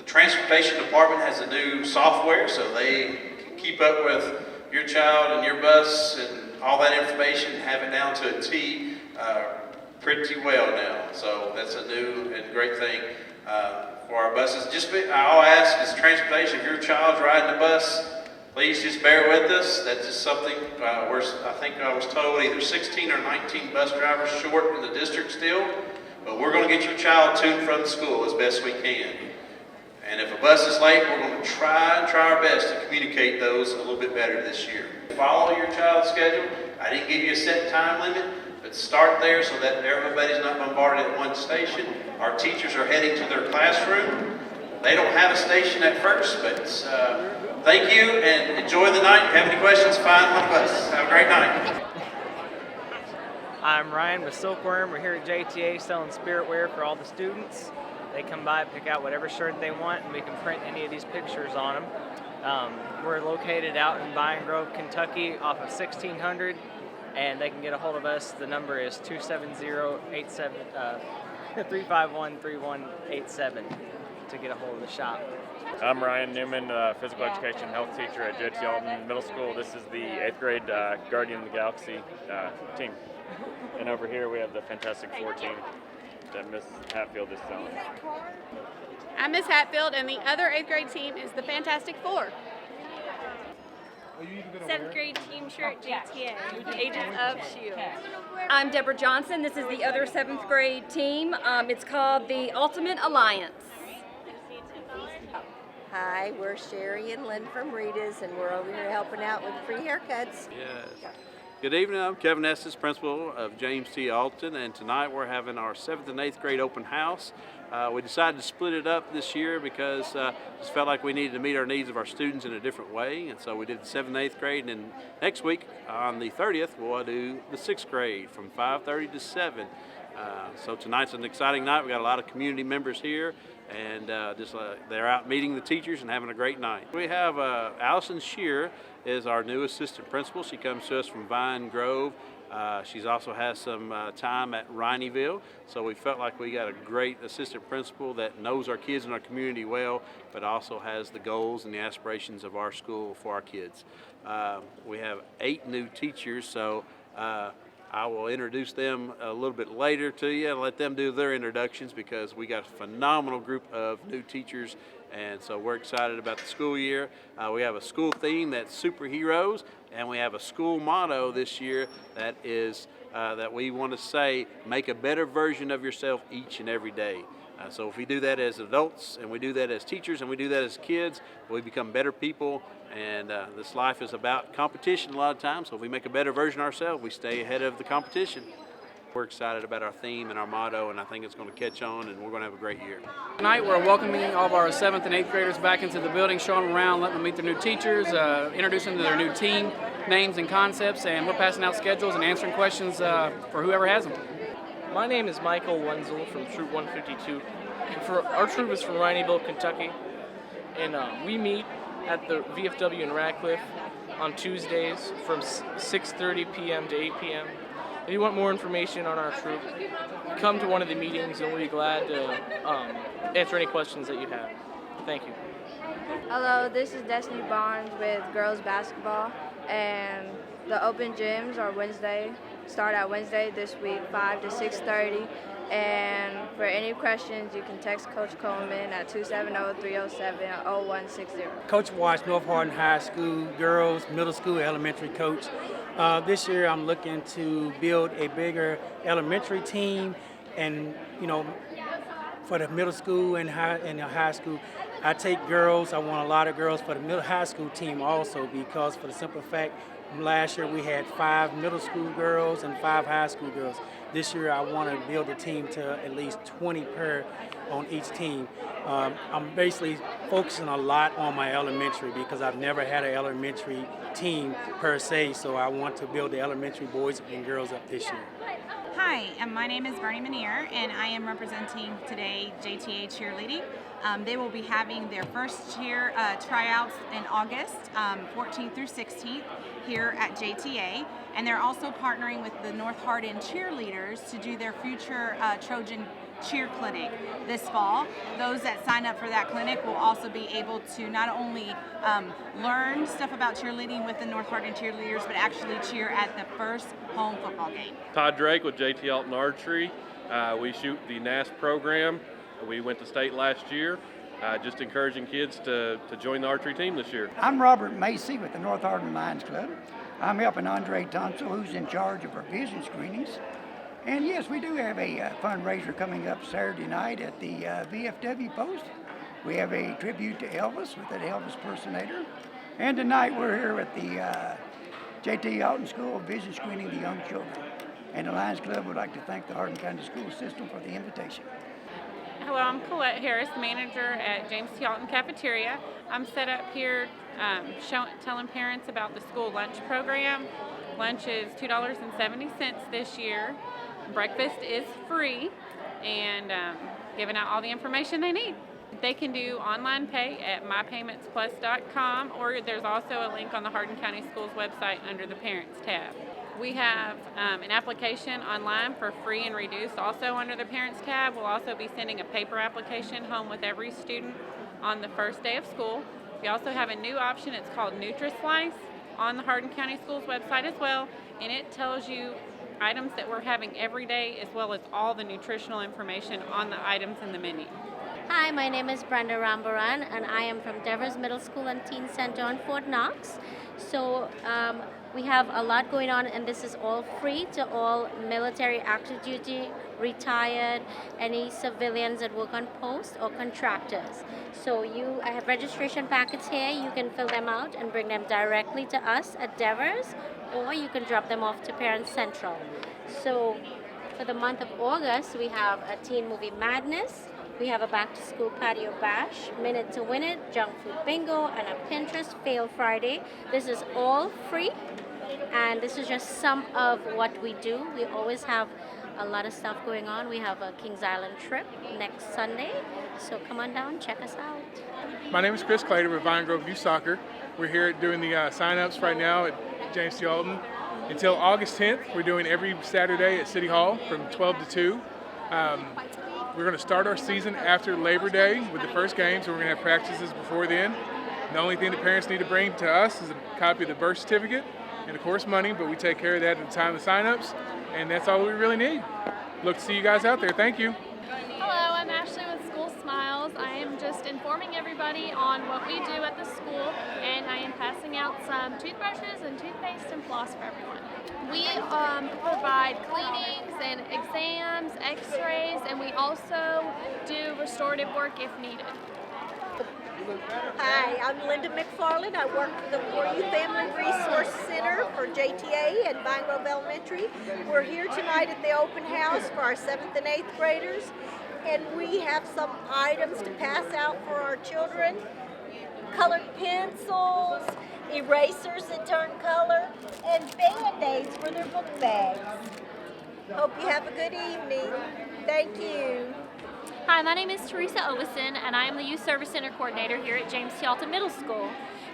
transportation department has a new software, so they can keep up with your child and your bus and all that information, have it down to a T pretty well now. So that's a new and great thing for our buses. I'll ask is transportation, if your child's riding a bus, please just bear with us. That's just something I think I was told either 16 or 19 bus drivers short in the district still, but we're going to get your child to and from the school as best we can. And if a bus is late, we're going to try our best to communicate those a little bit better this year. Follow your child's schedule. I didn't give you a set time limit, but start there so that everybody's not bombarded at one station. Our teachers are heading to their classroom. They don't have a station at first, but thank you and enjoy the night. If you have any questions, find one of us. Have a great night. I'm Ryan with Silkworm. We're here at JTA selling spirit wear for all the students. They come by, pick out whatever shirt they want, and we can print any of these pictures on them. We're located out in Vine Grove, Kentucky, off of 1600, and they can get a hold of us. The number is 351-3187 to get a hold of the shop. I'm Ryan Newman, physical education health teacher at JTA Alton Middle School. This is the 8th grade Guardian of the Galaxy team. And over here we have the Fantastic Four team that Miss Hatfield is selling. I'm Miss Hatfield, and the other 8th grade team is the Fantastic Four. 7th grade team shirt, JTA, Agents of S.H.I.E.L.D. I'm Deborah Johnson. This is the other 7th grade team. It's called the Ultimate Alliance. Hi, we're Sherry and Lynn from Rita's, and we're over here helping out with free haircuts. Yes. Good evening, I'm Kevin Estes, principal of James T. Alton, and tonight we're having our 7th and 8th grade open house. We decided to split it up this year because just felt like we needed to meet our needs of our students in a different way, and so we did the 7th and 8th grade, and then next week on the 30th we'll do the 6th grade from 5:30 to 7. So tonight's an exciting night. We got a lot of community members here, and they're out meeting the teachers and having a great night. We have Allison Shear is our new assistant principal. She comes to us from Vine Grove. She's also has some time at Rineyville, so we felt like we got a great assistant principal that knows our kids and our community well, but also has the goals and the aspirations of our school for our kids. We have 8 new teachers, so I will introduce them a little bit later to you and let them do their introductions because we got a phenomenal group of new teachers, and so we're excited about the school year. We have a school theme that's superheroes, and we have a school motto this year that is that we want to say, make a better version of yourself each and every day. So if we do that as adults, and we do that as teachers, and we do that as kids, we become better people. And this life is about competition a lot of times, so if we make a better version of ourselves, we stay ahead of the competition. We're excited about our theme and our motto, and I think it's going to catch on, and we're going to have a great year. Tonight we're welcoming all of our 7th and 8th graders back into the building, showing them around, letting them meet their new teachers, introducing them to their new team names and concepts, and we're passing out schedules and answering questions for whoever has them. My name is Michael Wenzel from Troop 152. Our troop is from Rineyville, Kentucky, and we meet at the VFW in Radcliffe on Tuesdays from 6:30 p.m. to 8 p.m. If you want more information on our troop, come to one of the meetings and we'll be glad to answer any questions that you have. Thank you. Hello, this is Destiny Barnes with girls basketball, and the open gyms are start at Wednesday this week, 5 to 6:30. And for any questions, you can text Coach Coleman at 270-307-0160. Coach Watts, North Hardin High School, girls, middle school, elementary coach. This year I'm looking to build a bigger elementary team, and for the middle school and the high school. I take girls, I want a lot of girls for the middle high school team also, because for the simple fact, last year we had 5 middle school girls and 5 high school girls. This year I want to build a team to at least 20 per on each team. I'm basically focusing a lot on my elementary because I've never had an elementary team per se, so I want to build the elementary boys and girls up this year. Hi, my name is Bernie Manier, and I am representing today JTA Cheerleading. They will be having their first cheer tryouts in August 14th through 16th here at JTA, and they're also partnering with the North Hardin cheerleaders to do their future Trojan cheer clinic this fall. Those that sign up for that clinic will also be able to not only learn stuff about cheerleading with the North Hardin cheerleaders, but actually cheer at the first home football game. Todd Drake with JTA Alton Archery. We shoot the NAS program. We went to state last year. Just encouraging kids to join the archery team this year. I'm Robert Macy with the North Hardin Lions Club. I'm helping Andre Tonsel, who's in charge of our vision screenings. And yes, we do have a fundraiser coming up Saturday night at the VFW post. We have a tribute to Elvis with an Elvis impersonator. And tonight we're here at the JTA Alton School vision screening the young children. And the Lions Club would like to thank the Hardin County School System for the invitation. Hello, I'm Colette Harris, manager at James T. Alton Cafeteria. I'm set up here telling parents about the school lunch program. Lunch is $2.70 this year. Breakfast is free, and giving out all the information they need. They can do online pay at mypaymentsplus.com, or there's also a link on the Hardin County Schools website under the Parents tab. We have an application online for free and reduced also under the Parents tab. We'll also be sending a paper application home with every student on the first day of school. We also have a new option. It's called NutriSlice on the Hardin County Schools website as well, and it tells you items that we're having every day as well as all the nutritional information on the items in the menu. Hi, my name is Brenda Rambaran, and I am from Devers Middle School and Teen Center on Fort Knox. So we have a lot going on, and this is all free to all military, active duty, retired, any civilians that work on post, or contractors. So I have registration packets here. You can fill them out and bring them directly to us at Devers, or you can drop them off to Parents Central. So for the month of August, we have a Teen Movie Madness. We have a back-to-school patio bash, Minute to Win It, junk food bingo, and a Pinterest fail Friday. This is all free, and this is just some of what we do. We always have a lot of stuff going on. We have a Kings Island trip next Sunday, so come on down, check us out. My name is Chris Clater with Vine Grove Youth Soccer. We're here doing the sign-ups right now at James T. Alton. Until August 10th, we're doing every Saturday at City Hall from 12 to 2. We're going to start our season after Labor Day with the first game, so we're going to have practices before then. The only thing the parents need to bring to us is a copy of the birth certificate and, of course, money, but we take care of that at the time of sign-ups, and that's all we really need. Look to see you guys out there. Thank you. Hello, I'm Ashley with School Smiles. I am just informing everybody on what we do at the school, and I am passing out some toothbrushes and toothpaste and floss for everyone. We provide cleanings and exams, x-rays, and we also do restorative work if needed. Hi, I'm Linda McFarland. I work for the For You Family Resource Center for JTA at Vine Grove Elementary. We're here tonight at the open house for our 7th and 8th graders, and we have some items to pass out for our children. Colored pencils, erasers that turn color, and Band-Aids for their book bags. Hope you have a good evening. Thank you. Hi, my name is Teresa Ovison, and I am the Youth Service Center Coordinator here at James T. Alton Middle School.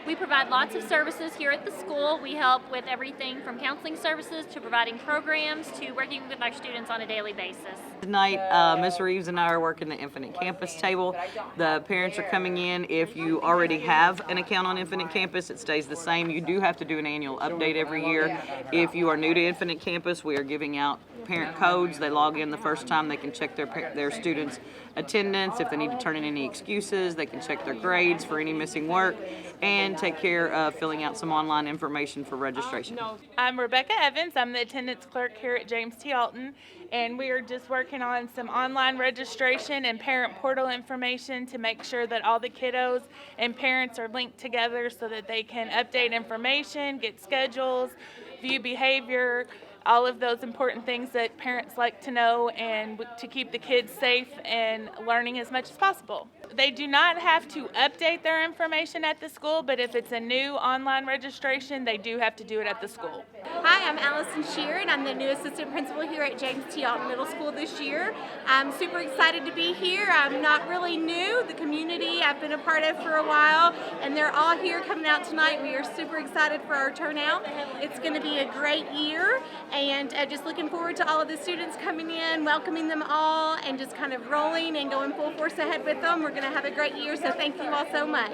We provide lots of services here at the school. We help with everything from counseling services to providing programs to working with our students on a daily basis. Tonight, Ms. Reeves and I are working the Infinite Campus table. The parents are coming in. If you already have an account on Infinite Campus, it stays the same. You do have to do an annual update every year. If you are new to Infinite Campus, we are giving out parent codes. They log in the first time. They can check their students' attendance. If they need to turn in any excuses, they can check their grades for any missing work and take care of filling out some online information for registration. I'm Rebecca Evans. I'm the attendance clerk here at James T. Alton, and we are just working on some online registration and parent portal information to make sure that all the kiddos and parents are linked together so that they can update information, get schedules, view behavior, all of those important things that parents like to know, and to keep the kids safe and learning as much as possible. They do not have to update their information at the school, but if it's a new online registration, they do have to do it at the school. Hi, I'm Allison Shear, and I'm the new assistant principal here at James T. Alton Middle School this year. I'm super excited to be here. I'm not really new. The community I've been a part of for a while, and they're all here coming out tonight. We are super excited for our turnout. It's going to be a great year, And just looking forward to all of the students coming in, welcoming them all, and just kind of rolling and going full force ahead with them. We're going to have a great year, so thank you all so much.